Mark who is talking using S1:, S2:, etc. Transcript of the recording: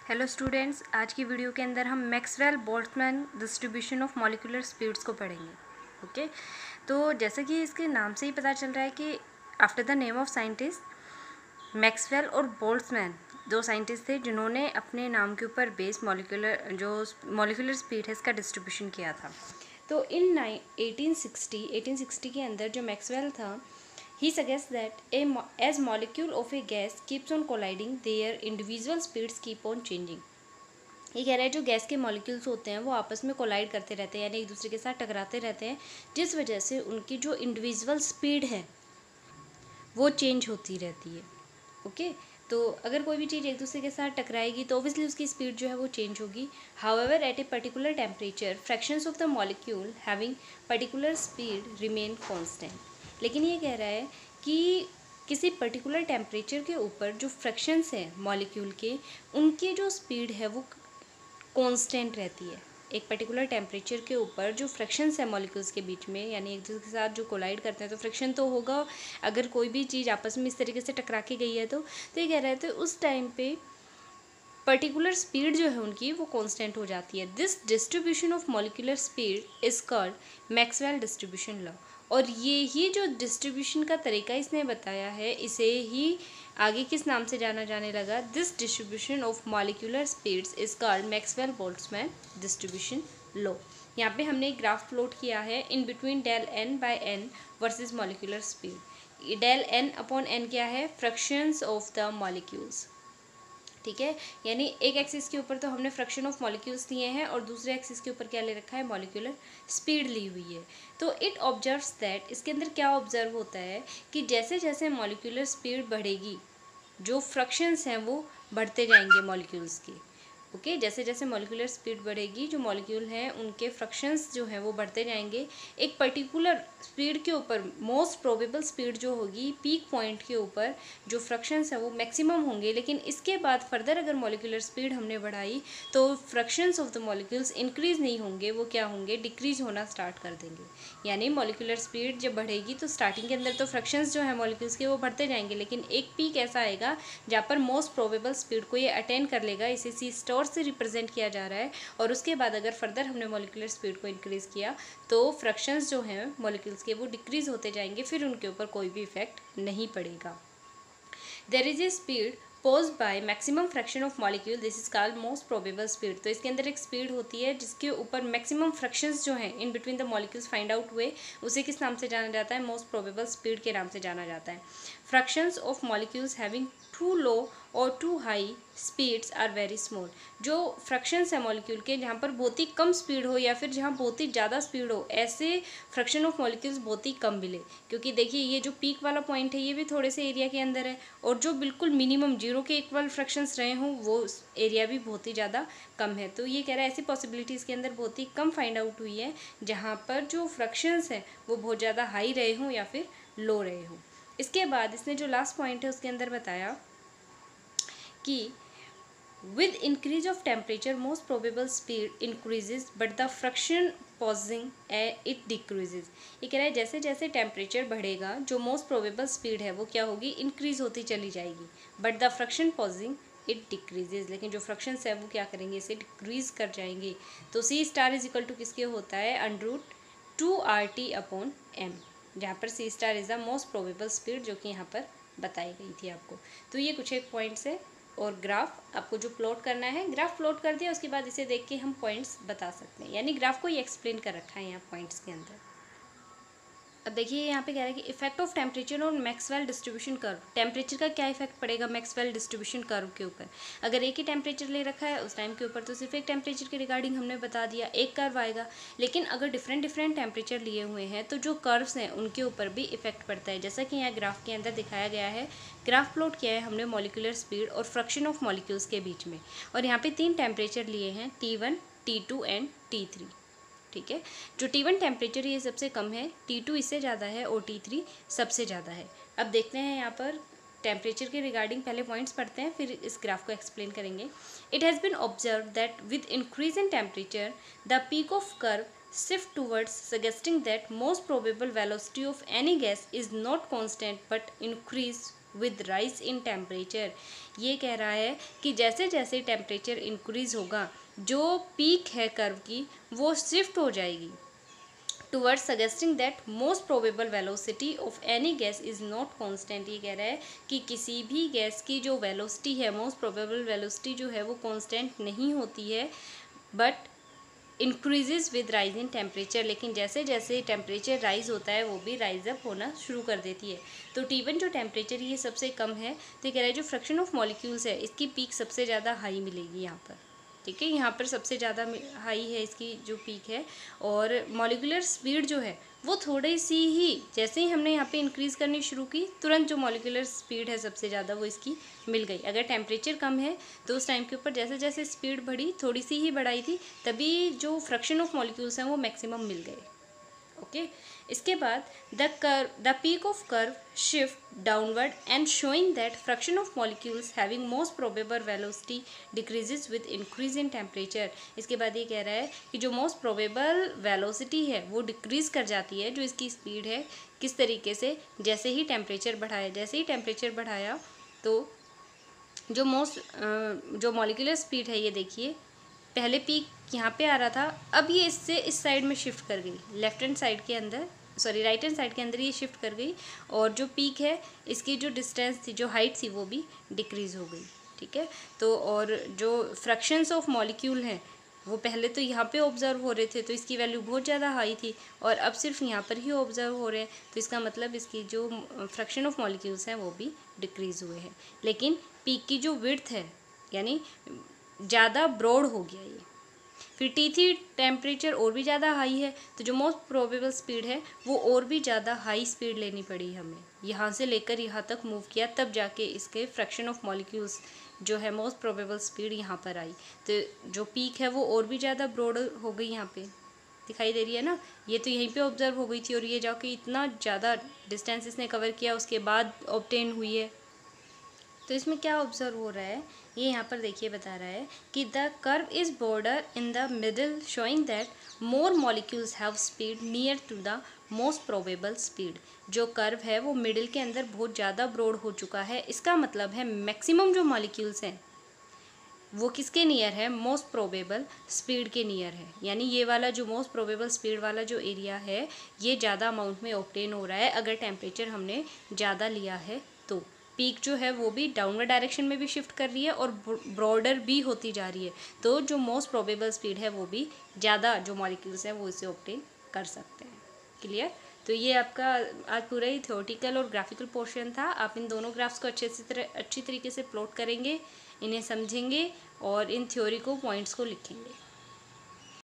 S1: Hello students, आज की video के अंदर हम Maxwell Boltzmann distribution of molecular speeds को पढ़ेंगे। ओके, तो जैसे कि इसके नाम से ही पता चल रहा है कि after the name of scientist Maxwell और बोल्ट्जमैन दो साइंटिस्ट थे जिन्होंने अपने नाम के ऊपर बेस मॉलिक्यूलर स्पीड है इसका डिस्ट्रीब्यूशन किया था। तो इन 1860 के अंदर जो मैक्सवेल था, he suggests that as molecule of a gas keeps on colliding, their individual speeds keep on changing. ये कह रहा है जो गैस के मॉलिक्यूल्स होते हैं वो आपस में कोलाइड करते रहते हैं, यानी एक दूसरे के साथ टकराते रहते हैं, जिस वजह से उनकी जो इंडिविजुअल स्पीड है वो चेंज होती रहती है। ओके, तो अगर कोई भी चीज़ एक दूसरे के साथ टकराएगी तो ऑब्वियसली उसकी स्पीड जो है वो चेंज होगी। However at a particular temperature fractions of the molecule having particular speed remain constant. लेकिन ये कह रहा है कि किसी पर्टिकुलर टेम्परेचर के ऊपर जो फ्रैक्शंस हैं मॉलिक्यूल के, उनकी जो स्पीड है वो कांस्टेंट रहती है। एक पर्टिकुलर टेम्परेचर के ऊपर जो फ्रैक्शंस है मॉलिक्यूल्स के बीच में, यानी एक दूसरे के साथ जो कोलाइड करते हैं तो फ्रिक्शन तो होगा। अगर कोई भी चीज़ आपस में इस तरीके से टकरा के गई है तो ये कह रहे हैं तो उस टाइम पे पर्टिकुलर स्पीड जो है उनकी वो कांस्टेंट हो जाती है। This distribution of molecular speed is called Maxwell distribution law. और ये ही जो डिस्ट्रीब्यूशन का तरीका इसने बताया है, इसे ही आगे किस नाम से जाना जाने लगा? This distribution of molecular speeds is called Maxwell Boltzmann distribution law. यहाँ पे हमने एक ग्राफ प्लॉट किया है in between del N by N versus molecular speed. Del N upon N क्या है? Fractions of the molecules. ठीक है, यानी एक एक्सिस के ऊपर तो हमने फ्रैक्शन ऑफ मॉलिक्यूल्स लिए हैं और दूसरे एक्सिस के ऊपर क्या ले रखा है? मॉलिक्यूलर स्पीड ली हुई है। तो इट ऑब्जर्व्स दैट, इसके अंदर क्या ऑब्जर्व होता है कि जैसे जैसे मॉलिक्यूलर स्पीड बढ़ेगी जो फ्रैक्शंस हैं वो बढ़ते जाएंगे मॉलिक्यूल्स की। ओके, जैसे जैसे मॉलिक्यूलर स्पीड बढ़ेगी जो मॉलिक्यूल हैं उनके फ्रैक्शंस जो हैं वो बढ़ते जाएंगे। एक पर्टिकुलर स्पीड के ऊपर मोस्ट प्रोबेबल स्पीड जो होगी, पीक पॉइंट के ऊपर जो फ्रैक्शंस हैं वो मैक्सिमम होंगे। लेकिन इसके बाद फर्दर अगर मॉलिक्यूलर स्पीड हमने बढ़ाई तो fractions of the molecules increase नहीं होंगे, वो क्या होंगे? डिक्रीज होना स्टार्ट कर देंगे। यानी मॉलिक्यूलर स्पीड जब बढ़ेगी तो स्टार्टिंग के अंदर तो फ्रैक्शंस जो है मॉलिक्यूल्स के वो बढ़ते जाएंगे, लेकिन एक पीक ऐसा आएगा जहाँ पर मोस्ट प्रोबेबल स्पीड को ये अटेन कर लेगा। इसे सी स्टार से रिप्रेजेंट किया जा रहा है। और उसके बाद अगर फर्दर हमने मॉलिक्यूलर स्पीड को इंक्रीज़ किया तो फ्रैक्शंस जो हैं मॉलिक्यूल्स के वो डिक्रीज़ होते जाएंगे, फिर उनके ऊपर कोई भी इफेक्ट नहीं पड़ेगा। There is a speed pose by maximum fraction of molecule, this is called most probable speed. तो इसके अंदर एक स्पीड होती है जिसके ऊपर मैक्सिमम फ्रैक्शंस जो हैं in between the molecules find out हुए, उसे किस नाम से जाना जाता है? मोस्ट प्रोबेबल स्पीड के नाम से जाना जाता है। Fractions of molecules having too low और too high speeds are very small. जो फ्रैक्शंस है मॉलिक्यूल के जहाँ पर बहुत ही कम स्पीड हो या फिर जहाँ बहुत ही ज़्यादा स्पीड हो, ऐसे फ्रैक्शन ऑफ मॉलिक्यूल्स बहुत ही कम मिले। क्योंकि देखिए ये जो पीक वाला पॉइंट है ये भी थोड़े से एरिया के अंदर है, और जो बिल्कुल मिनिमम जीरो के इक्वल फ्रैक्शंस रहे हों वो एरिया भी बहुत ही ज़्यादा कम है। तो ये कह रहा है ऐसी पॉसिबिलिटीज़ के अंदर बहुत ही कम फाइंड आउट हुई है जहाँ पर जो फ्रैक्शंस हैं वो बहुत ज़्यादा हाई रहे हों या फिर लो रहे हों। इसके बाद इसने जो लास्ट पॉइंट है उसके अंदर बताया कि with increase of temperature most probable speed increases but the friction causing it decreases। ये कह रहा है जैसे जैसे टेम्परेचर बढ़ेगा जो मोस्ट प्रोबेबल स्पीड है वो क्या होगी? इंक्रीज होती चली जाएगी, but the friction causing it decreases. लेकिन जो फ्रैक्शंस है वो क्या करेंगे? इसे डिक्रीज कर जाएंगे। तो C star is equal to किसके होता है? √2RT अपॉन एम, जहाँ पर C star is the most probable speed जो कि यहाँ पर बताई गई थी आपको। तो ये कुछ एक पॉइंट्स है और ग्राफ आपको जो प्लॉट करना है, ग्राफ प्लॉट कर दिया उसके बाद इसे देख के हम पॉइंट्स बता सकते हैं। यानी ग्राफ को ये एक्सप्लेन कर रखा है यहाँ पॉइंट्स के अंदर। अब देखिए यहाँ पे कह रहा है कि इफेक्ट ऑफ टेम्परेचर और मैक्सवेल डिस्ट्रीब्यूशन कर्व। टेम्परेचर का क्या इफेक्ट पड़ेगा मैक्सवेल डिस्ट्रीब्यूशन कर्व के ऊपर? अगर एक ही टेम्परेचर ले रखा है उस टाइम के ऊपर तो सिर्फ एक टेम्परेचर के रिगार्डिंग हमने बता दिया, एक कर्व आएगा। लेकिन अगर डिफरेंट डिफरेंट टेम्परेचर लिए हुए हैं तो जो कर्व्स हैं उनके ऊपर भी इफेक्ट पड़ता है, जैसा कि यहाँ ग्राफ के अंदर दिखाया गया है। ग्राफ प्लॉट किया है हमने मॉलिक्यूलर स्पीड और फ्रैक्शन ऑफ मॉलिक्यूल्स के बीच में, और यहाँ पे 3 टेम्परेचर लिए हैं, T1, T2 एंड T3। ठीक है, जो T1 टेम्परेचर ये सबसे कम है, T2 इससे ज़्यादा है और T3 सबसे ज़्यादा है। अब देखते हैं यहाँ पर टेम्परेचर के रिगार्डिंग पहले पॉइंट्स पढ़ते हैं फिर इस ग्राफ को एक्सप्लेन करेंगे। It has been observe that with increase in temperature the peak of curve shift towards suggesting that most probable velocity of any gas is not constant but increase with rise in temperature. ये कह रहा है कि जैसे जैसे temperature increase होगा जो peak है कर्व की वो शिफ्ट हो जाएगी towards suggesting that most probable velocity of any gas is not constant। ये कह रहा है कि किसी भी गैस की जो वेलोसिटी है, मोस्ट प्रोबेबल वेलोसिटी जो है वो कांस्टेंट नहीं होती है, but increases with rise in temperature. लेकिन जैसे जैसे टेम्परेचर राइज होता है वो भी राइज अप होना शुरू कर देती है। तो T1 जो टेम्परेचर ये सबसे कम है, तो ये कह रहा है जो फ्रैक्शन ऑफ मॉलिक्यूल्स है इसकी पीक सबसे ज़्यादा हाई मिलेगी यहाँ पर। ठीक है, यहाँ पर सबसे ज़्यादा हाई है इसकी जो पीक है। और मॉलिक्यूलर स्पीड जो है वो थोड़ी सी ही, जैसे ही हमने यहाँ पे इंक्रीज़ करनी शुरू की तुरंत जो मॉलिक्यूलर स्पीड है सबसे ज़्यादा वो इसकी मिल गई। अगर टेम्परेचर कम है तो उस टाइम के ऊपर जैसे जैसे स्पीड बढ़ी, थोड़ी सी ही बढ़ाई थी, तभी जो फ्रैक्शन ऑफ मॉलिक्यूल्स हैं वो मैक्सिमम मिल गए। ओके, इसके बाद the peak of curve shift downward and showing that fraction of molecules having most probable velocity decreases with increase in temperature. इसके बाद ये कह रहा है कि जो मोस्ट प्रोबेबल वेलोसिटी है वो डिक्रीज कर जाती है, जो इसकी स्पीड है, किस तरीके से, जैसे ही टेम्परेचर बढ़ाया। जैसे ही टेम्परेचर बढ़ाया तो जो मॉलिक्यूलर स्पीड है, ये देखिए पहले पीक यहाँ पे आ रहा था, अब ये इससे इस साइड में शिफ्ट कर गई, लेफ्ट हैंड साइड के अंदर, सॉरी राइट हैंड साइड के अंदर ये शिफ्ट कर गई। और जो पीक है इसकी जो डिस्टेंस थी, जो हाइट थी, वो भी डिक्रीज़ हो गई। ठीक है, तो और जो फ्रैक्शंस ऑफ मॉलिक्यूल हैं वो पहले तो यहाँ पे ऑब्जर्व हो रहे थे तो इसकी वैल्यू बहुत ज़्यादा हाई थी, और अब सिर्फ यहाँ पर ही ऑब्जर्व हो रहे हैं, तो इसका मतलब इसकी जो फ्रैक्शन ऑफ मॉलिक्यूल्स हैं वो भी डिक्रीज़ हुए हैं। लेकिन पीक की जो विड्थ है यानी ज़्यादा ब्रॉड हो गया ये। फिर T3 टेम्परेचर और भी ज़्यादा हाई है, तो जो मोस्ट प्रोबेबल स्पीड है वो और भी ज़्यादा हाई स्पीड लेनी पड़ी हमें, यहाँ से लेकर यहाँ तक मूव किया, तब जाके इसके फ्रैक्शन ऑफ मॉलिक्यूल्स जो है मोस्ट प्रोबेबल स्पीड यहाँ पर आई। तो जो पीक है वो और भी ज़्यादा ब्रॉड हो गई, यहाँ पे दिखाई दे रही है ना, ये तो यहीं पे ऑब्जर्व हो गई थी और ये जाके इतना ज़्यादा डिस्टेंस इसने कवर किया उसके बाद ऑब्टेन हुई है। तो इसमें क्या ऑब्जर्व हो रहा है, ये यहाँ पर देखिए बता रहा है कि the curve is broader in the middle showing that more molecules have speed near to the most probable speed. जो कर्व है वो मिडिल के अंदर बहुत ज़्यादा ब्रॉड हो चुका है, इसका मतलब है मैक्सिमम जो मॉलिक्यूल्स हैं वो किसके नियर है, मोस्ट प्रोबेबल स्पीड के नियर है। यानी ये वाला जो मोस्ट प्रोबेबल स्पीड वाला जो एरिया है ये ज़्यादा अमाउंट में ऑब्टेन हो रहा है अगर टेम्परेचर हमने ज़्यादा लिया है। तो पीक जो है वो भी डाउनवर्ड डायरेक्शन में भी शिफ्ट कर रही है और ब्रॉडर भी होती जा रही है, तो जो मोस्ट प्रोबेबल स्पीड है वो भी ज़्यादा जो मॉलिक्यूल्स हैं वो इसे ऑब्टेन कर सकते हैं। क्लियर? तो ये आपका आज पूरा ही थ्योरेटिकल और ग्राफिकल पोर्शन था। आप इन दोनों ग्राफ्स को अच्छी तरीके से प्लॉट करेंगे, इन्हें समझेंगे और इन थ्योरी को पॉइंट्स को लिखेंगे।